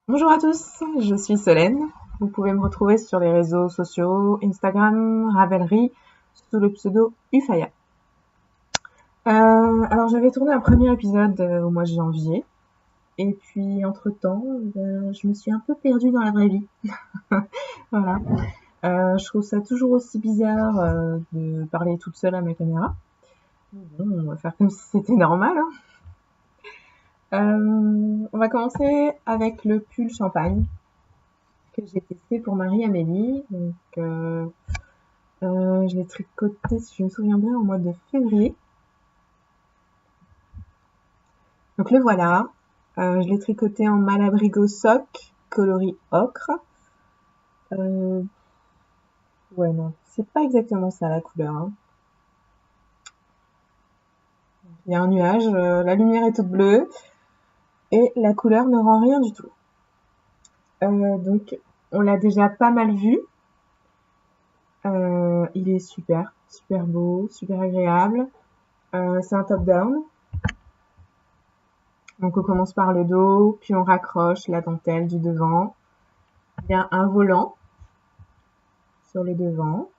Bonjour à tous, je suis Solène. Vous pouvez me retrouver sur les réseaux sociaux, Instagram, Ravelry, sous le pseudo Ufaya. Alors j'avais tourné un premier épisode au mois de janvier, et puis entre-temps, je me suis un peu perdue dans la vraie vie. Voilà. Je trouve ça toujours aussi bizarre de parler toute seule à ma caméra. Bon, on va faire comme si c'était normal, hein. On va commencer avec le pull champagne que j'ai testé pour Marie-Amélie. Donc, je l'ai tricoté, si je me souviens bien, au mois de février. Donc le voilà. Je l'ai tricoté en Malabrigo sock, coloris ocre. Euh, ouais, non, c'est pas exactement ça la couleur, hein. Il y a un nuage, la lumière est toute bleue et la couleur ne rend rien du tout. Donc on l'a déjà pas mal vu. Il est super, super beau, super agréable. C'est un top-down. Donc on commence par le dos, puis on raccroche la dentelle du devant. Il y a un volant sur le devant.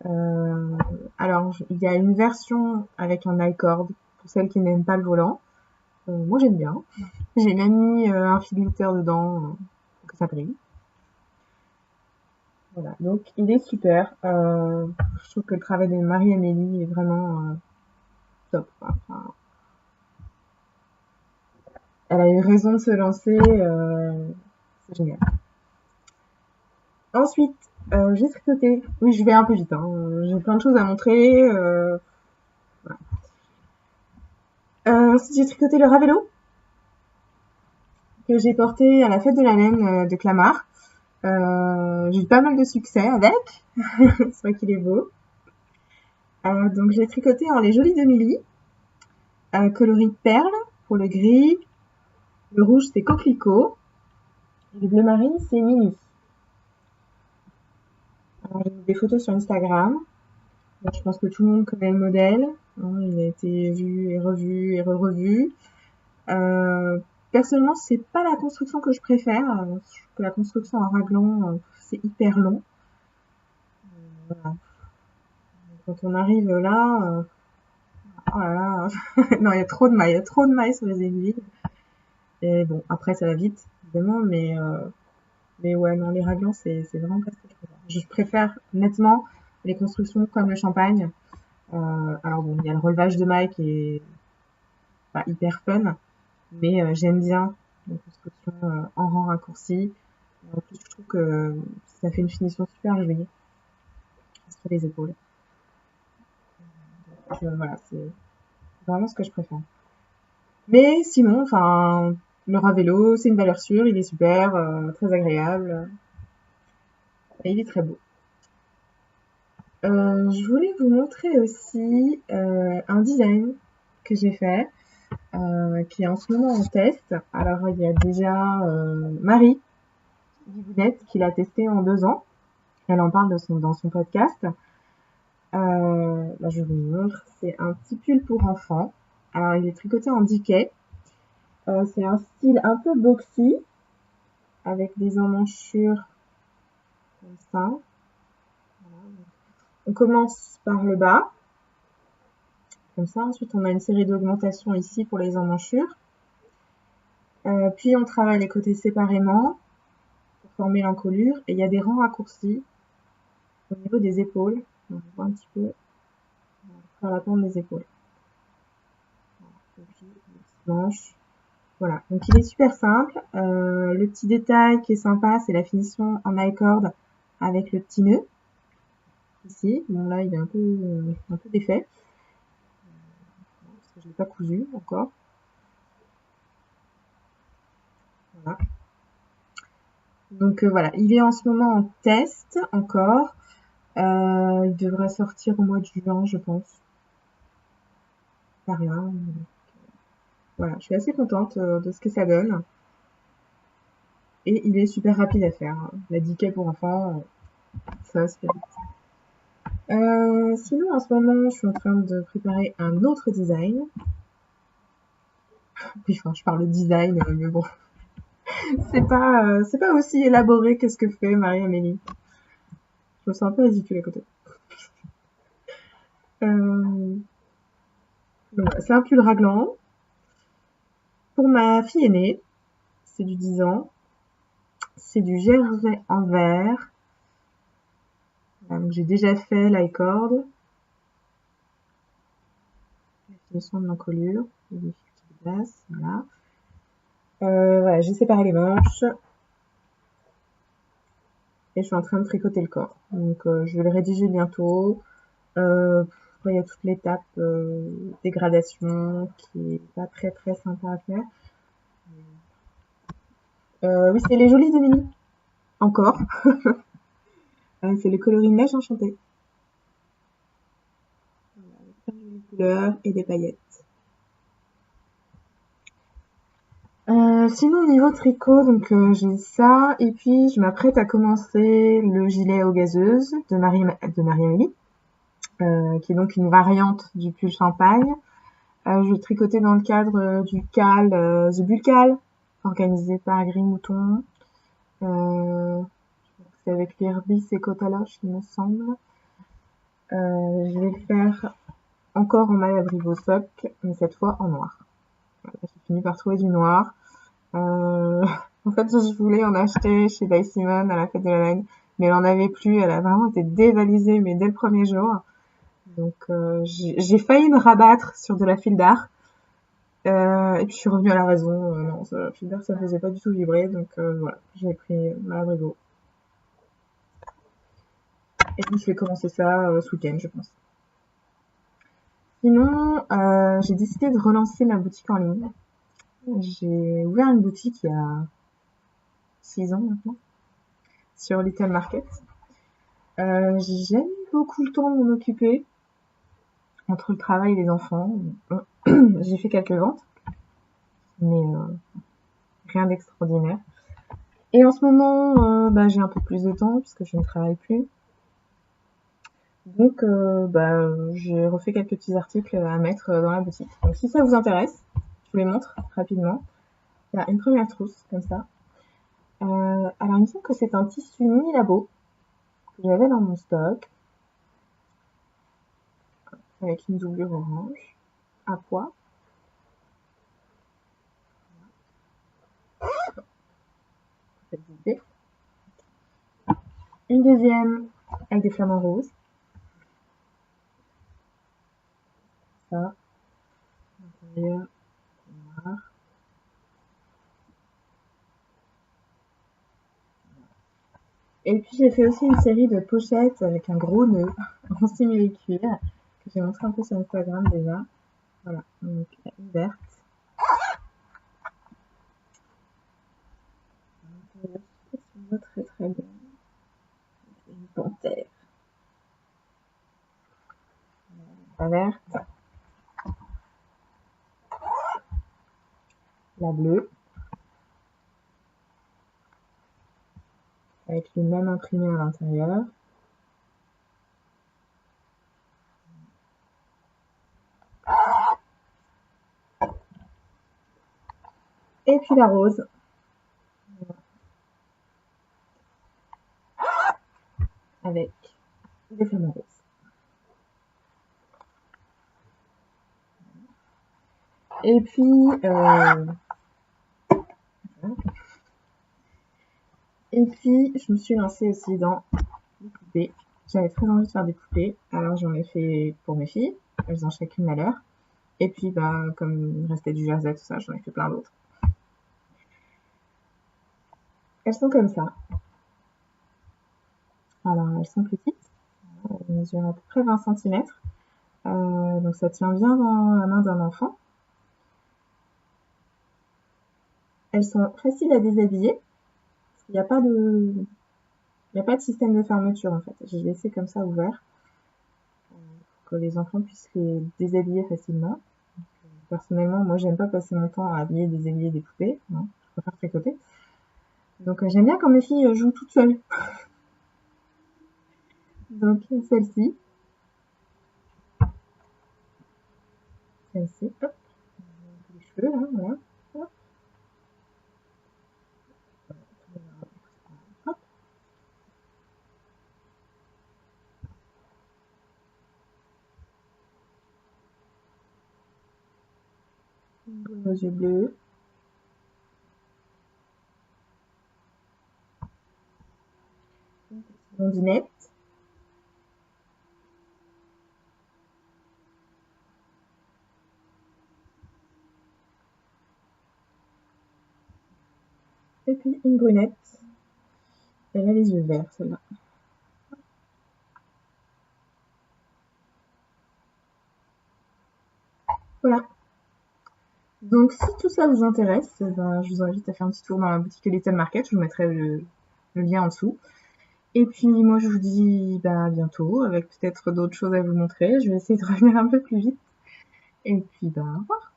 Euh, alors il y a une version avec un i-cord pour celles qui n'aiment pas le volant. Moi j'aime bien. J'ai même mis un fil glitter dedans pour que ça brille. Voilà, donc il est super. Je trouve que le travail de Marie-Amélie est vraiment top. Enfin, elle a eu raison de se lancer. C'est génial. Ensuite, j'ai tricoté. Oui, je vais un peu vite, hein. J'ai plein de choses à montrer. Voilà. Ensuite, j'ai tricoté le Ravello que j'ai porté à la fête de la laine de Clamart. J'ai eu pas mal de succès avec. C'est vrai qu'il est beau. Donc, j'ai tricoté en les jolies demi-lis, coloris perle pour le gris. Le rouge, c'est coquelicot. Et le bleu marine, c'est mini. Alors, j'ai mis des photos sur Instagram. Donc, je pense que tout le monde connaît le modèle, hein. Il a été vu et revu et re-revu. Euh, Personnellement, c'est pas la construction que je préfère. Je trouve que la construction en raglan, c'est hyper long. Voilà. Quand on arrive là, oh là là, non, il y a trop de mailles, il y a trop de mailles sur les aiguilles. Et bon, après, ça va vite, évidemment, mais ouais, non, les raglans, c'est vraiment pas ce que je préfère. Je préfère nettement les constructions comme le champagne. Alors bon, il y a le relevage de mailles qui est pas hyper fun, mais j'aime bien les constructions en rang raccourci. En plus, je trouve que ça fait une finition super jolie sur les épaules. Donc, voilà, c'est vraiment ce que je préfère. Mais sinon, enfin, le Ravello, c'est une valeur sûre, il est super, très agréable, et il est très beau. Je voulais vous montrer aussi un design que j'ai fait, qui est en ce moment en test. Alors, il y a déjà Marie Vivounette qui l'a testé en 2 ans. Elle en parle dans son podcast. Là, je vous montre. C'est un petit pull pour enfants. Alors, il est tricoté en diquet. C'est un style un peu boxy, avec des emmanchures comme ça. On commence par le bas, comme ça. Ensuite, on a une série d'augmentations ici pour les emmanchures. Puis, on travaille les côtés séparément pour former l'encolure. Et il y a des rangs raccourcis au niveau des épaules. On voit un petit peu faire la pointe des épaules. Et puis, les petites manches. Voilà, donc il est super simple. Le petit détail qui est sympa, c'est la finition en i-cord avec le petit nœud ici. Bon là, il est un peu défait parce que je l'ai pas cousu encore. Voilà. Donc voilà, il est en ce moment en test encore. Il devrait sortir au mois de juin, je pense. Par là. Voilà, je suis assez contente de ce que ça donne. Et il est super rapide à faire. La diquet pour enfants, ça va se faire. Sinon, en ce moment, je suis en train de préparer un autre design. Oui, enfin, je parle de design, mais bon. C'est pas aussi élaboré que ce que fait Marie-Amélie. Je me sens un peu ridicule à côté. Donc voilà, c'est un pull raglan. Pour ma fille aînée, c'est du 10 ans. C'est du jersey en vert. Voilà, donc j'ai déjà fait la corde. La finition de l'encolure. Les fils qui dépassent, voilà. Voilà, j'ai séparé les manches. Et je suis en train de tricoter le corps. Donc je vais le rédiger bientôt. Après, il y a toute l'étape dégradation qui est pas très très sympa à faire. Oui, c'est les jolies de Mini. Encore. C'est le coloris neige enchantée. Avec plein de jolies couleurs et des paillettes. Sinon, niveau tricot, donc j'ai ça. Et puis, je m'apprête à commencer le gilet aux gazeuses de Marie-Amélie, qui est donc une variante du pull champagne. Je tricotais dans le cadre du CAL, The Bull organisé par Gris Mouton. C'est avec l'Irbis et Cotaloche, il me semble. Je vais le faire encore en maille à bride au soc, mais cette fois en noir. Voilà, j'ai fini par trouver du noir. En fait, je voulais en acheter chez By Simon à la fête de la laine, mais elle en avait plus. Elle a vraiment été dévalisée, mais dès le premier jour. Donc, j'ai failli me rabattre sur de la file d'art. Et puis je suis revenue à la raison. Non, la file d'art, ça faisait pas du tout vibrer. Donc voilà, j'ai pris ma Brigo. Et puis je vais commencer ça ce week-end, je pense. Sinon, j'ai décidé de relancer ma boutique en ligne. J'ai ouvert une boutique il y a 6 ans maintenant, sur Little Market. J'ai jamais eu beaucoup le temps de m'en occuper, entre le travail et les enfants. J'ai fait quelques ventes, mais rien d'extraordinaire. Et en ce moment, j'ai un peu plus de temps, puisque je ne travaille plus. Donc, j'ai refait quelques petits articles à mettre dans la boutique. Donc, si ça vous intéresse, je vous les montre rapidement. Il y a une première trousse, comme ça. Alors, il me semble que c'est un tissu mini-labo que j'avais dans mon stock, avec une doublure orange, à pois. Une deuxième avec des flamants roses. Ça, l'intérieur noir. Et puis j'ai fait aussi une série de pochettes avec un gros nœud en simili-cuir que j'ai montré un peu sur Instagram déjà. Voilà, donc une verte. Je sais pas si on voit très très bien. Une panthère. La verte. La bleue. Avec le même imprimé à l'intérieur. Et puis la rose. Avec des flamants roses. Et puis, je me suis lancée aussi dans les poupées. J'avais très envie de faire des poupées, alors j'en ai fait pour mes filles. Elles ont chacune la leur. Et puis, comme il restait du jersey, tout ça, j'en ai fait plein d'autres. Elles sont comme ça. Alors, elles sont petites. Elles mesurent à peu près 20 cm. Donc, ça tient bien dans la main d'un enfant. Elles sont faciles à déshabiller. Il n'y a pas de système de fermeture, en fait. J'ai laissé comme ça ouvert pour que les enfants puissent les déshabiller facilement. Personnellement, moi, j'aime pas passer mon temps à habiller, déshabiller des poupées. Non, je préfère tricoter. Donc, j'aime bien quand mes filles jouent toutes seules. Donc, celle-ci, hop, les cheveux, là, voilà. Hop. Une brune aux yeux bleus. Une petite blondinette. Et puis une brunette. Elle a les yeux verts, celle-là. Voilà. Donc, si tout ça vous intéresse, ben, je vous invite à faire un petit tour dans la boutique Little Market. Je vous mettrai le lien en dessous. Et puis, moi, je vous dis bah, à bientôt avec peut-être d'autres choses à vous montrer. Je vais essayer de revenir un peu plus vite. Et puis, bah, au revoir.